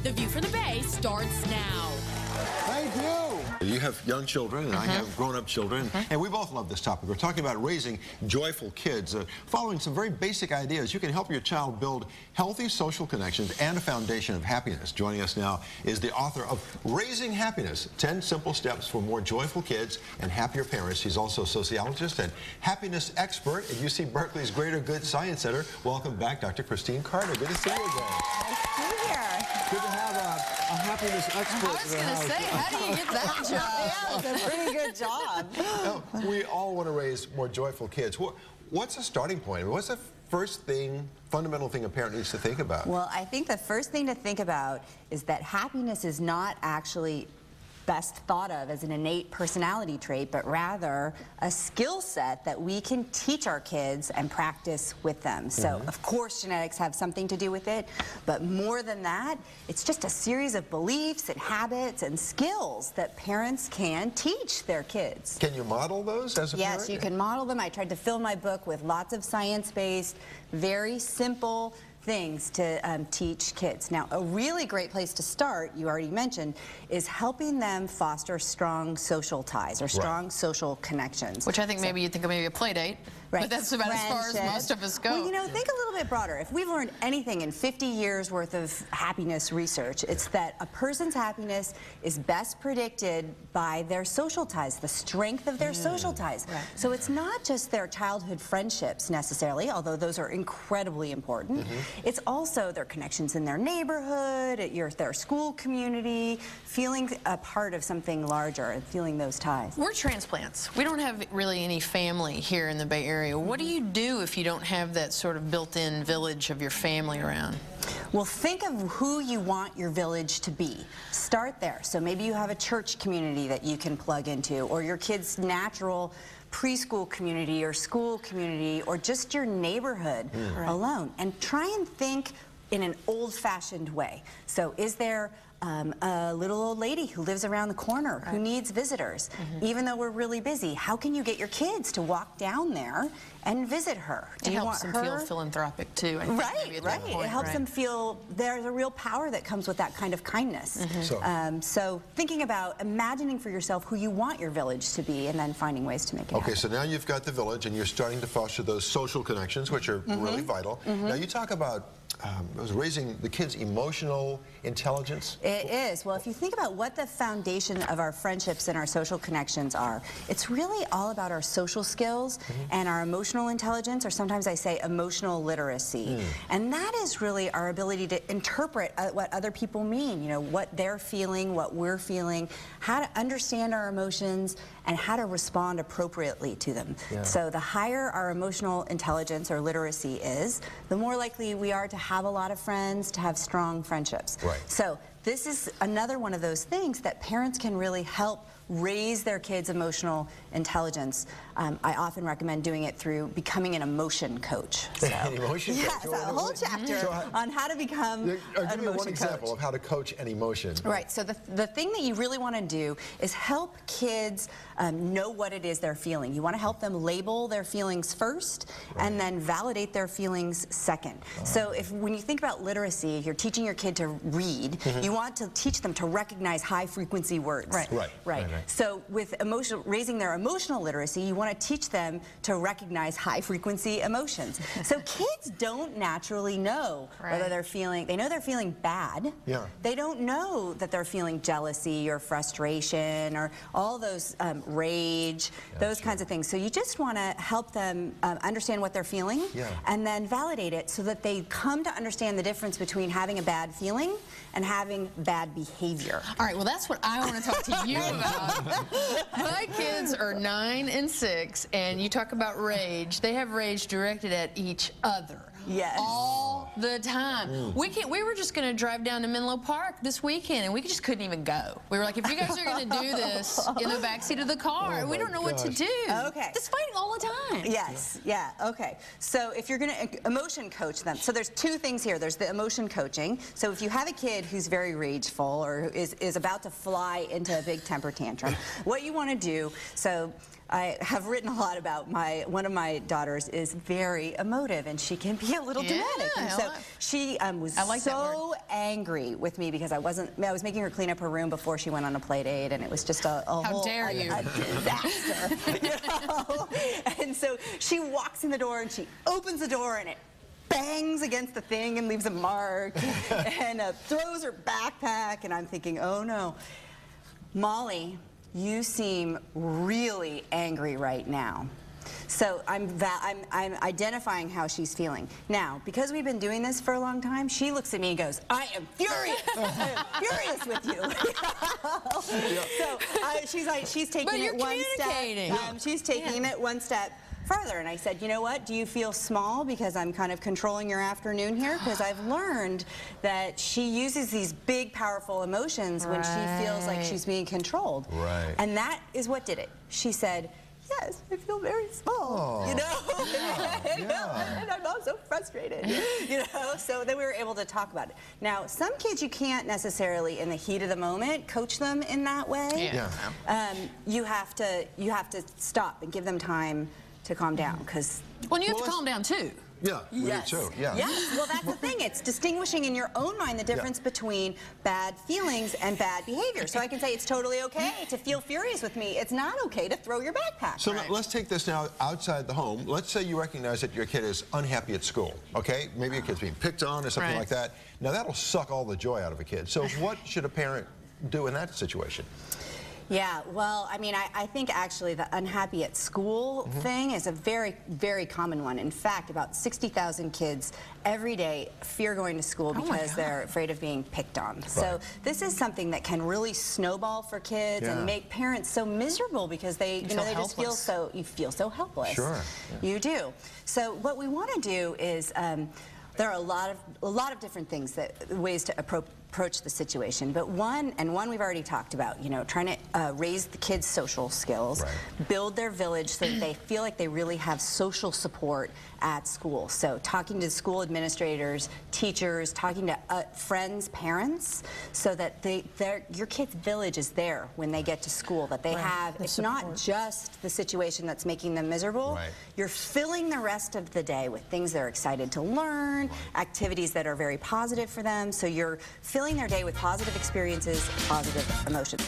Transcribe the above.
The View from the Bay starts now. Thank you. You have young children, and I have grown-up children, and we both love this topic. We're talking about raising joyful kids, following some very basic ideas. You can help your child build healthy social connections and a foundation of happiness. Joining us now is the author of Raising Happiness, 10 Simple Steps for More Joyful Kids and Happier Parents. He's also a sociologist and happiness expert at UC Berkeley's Greater Good Science Center. Welcome back, Dr. Christine Carter. Good to see you again. Nice to be here. Good to have a happiness expert. I was going to say, how do you get that job? Yeah, it's a pretty good job. Now, we all want to raise more joyful kids. What's the starting point? What's the first thing, fundamental thing a parent needs to think about? Well, I think the first thing to think about is that happiness is not actually best thought of as an innate personality trait, but rather a skill set that we can teach our kids and practice with them. So, of course, genetics have something to do with it, but more than that, it's just a series of beliefs and habits and skills that parents can teach their kids. Can you model those as a parent? Yes, you can model them. I tried to fill my book with lots of science-based, very simple things to teach kids. Now, a really great place to start, you already mentioned, is helping them foster strong social ties or strong social connections. Which I think maybe you'd think of maybe a play date. Right. But that's about as far as most of us go. Well, you know, think a little bit broader. If we've learned anything in 50 years worth of happiness research, it's that a person's happiness is best predicted by their social ties, the strength of their social ties. Right. So it's not just their childhood friendships necessarily, although those are incredibly important. It's also their connections in their neighborhood, at their school community, feeling a part of something larger and feeling those ties. We're transplants. We don't have really any family here in the Bay Area. What do you do if you don't have that sort of built-in village of your family around? Well, think of who you want your village to be. Start there. So maybe you have a church community that you can plug into, or your kid's natural preschool community or school community, or just your neighborhood alone. And try and think in an old-fashioned way. So is there a little old lady who lives around the corner who needs visitors? Even though we're really busy, how can you get your kids to walk down there and visit her? Do you want her? It helps them feel philanthropic too. I think maybe at that point, It helps them feel there's a real power that comes with that kind of kindness. So thinking about imagining for yourself who you want your village to be and then finding ways to make it happen. Okay, so now you've got the village and you're starting to foster those social connections, which are really vital. Now you talk about raising the kids' emotional intelligence. It is. Well, if you think about what the foundation of our friendships and our social connections are, it's really all about our social skills and our emotional intelligence, or sometimes I say emotional literacy. And that is really our ability to interpret what other people mean, you know, what they're feeling, what we're feeling, how to understand our emotions, and how to respond appropriately to them. So the higher our emotional intelligence or literacy is, the more likely we are to have a lot of friends, to have strong friendships. So this is another one of those things that parents can really help raise their kids' emotional intelligence. I often recommend doing it through becoming an emotion coach. So, an emotion coach? Yes, a whole chapter on how to become an emotion coach. Give me one example of how to coach an emotion. Right, so the thing that you really want to do is help kids know what it is they're feeling. You want to help them label their feelings first and then validate their feelings second. So when you think about literacy, if you're teaching your kid to read, you want to teach them to recognize high-frequency words. Right. So with raising their emotional literacy, you want to teach them to recognize high-frequency emotions. So kids don't naturally know whether they're feeling, they know they're feeling bad. They don't know that they're feeling jealousy or frustration or all those rage, those kinds of things. So you just want to help them understand what they're feeling and then validate it so that they come to understand the difference between having a bad feeling and having bad behavior. All right, well, that's what I want to talk to you about. My kids are 9 and 6, and you talk about rage. They have rage directed at each other. All the time. We were just going to drive down to Menlo Park this weekend, and we just couldn't even go. We were like, if you guys are going to do this in the backseat of the car, we don't know what to do. Just fighting all the time. Okay. So if you're going to emotion coach them, so there's two things here. There's the emotion coaching. So if you have a kid who's very rageful or is about to fly into a big temper tantrum, what you want to do, so I have written a lot about one of my daughters is very emotive, and she can be a little dramatic. And so she was so angry with me because I was making her clean up her room before she went on a play date, and it was just a whole disaster. You know? And so she walks in the door and she opens the door and it bangs against the thing and leaves a mark and throws her backpack, and I'm thinking, oh no. Molly, you seem really angry right now. So I'm identifying how she's feeling. Now, because we've been doing this for a long time, she looks at me and goes, I am furious. I am furious with you. So she's taking it one step. She's taking it one step further, and I said, you know what, do you feel small because I'm kind of controlling your afternoon here? Because I've learned that she uses these big, powerful emotions when she feels like she's being controlled. Right. And that is what did it. She said, yes, I feel very small, you know? And I'm all so frustrated, you know? So then we were able to talk about it. Now, some kids you can't necessarily, in the heat of the moment, coach them in that way. You have to stop and give them time to calm down, because you have to calm down too. Yeah, we do too. Yes, well, that's the thing. It's distinguishing in your own mind the difference between bad feelings and bad behavior. So I can say it's totally okay to feel furious with me. It's not okay to throw your backpack. So let's take this now outside the home. Let's say you recognize that your kid is unhappy at school, okay? Maybe your kid's being picked on or something like that. Now, that'll suck all the joy out of a kid. So what should a parent do in that situation? Yeah, well, I mean, I think actually the unhappy at school thing is a very, very common one. In fact, about 60,000 kids every day fear going to school because they're afraid of being picked on. So this is something that can really snowball for kids and make parents so miserable because they, you know, they just feel so, you feel so helpless. Sure. You do. So what we want to do is, there are a lot of different ways to approach the situation, but one we've already talked about, you know, trying to raise the kids' social skills, build their village so that they feel like they really have social support at school. So talking to school administrators, teachers, talking to friends, parents, so that your kid's village is there when they get to school, that they have, it's not just the situation that's making them miserable. You're filling the rest of the day with things they're excited to learn, activities that are very positive for them, so you're filling their day with positive experiences, positive emotions.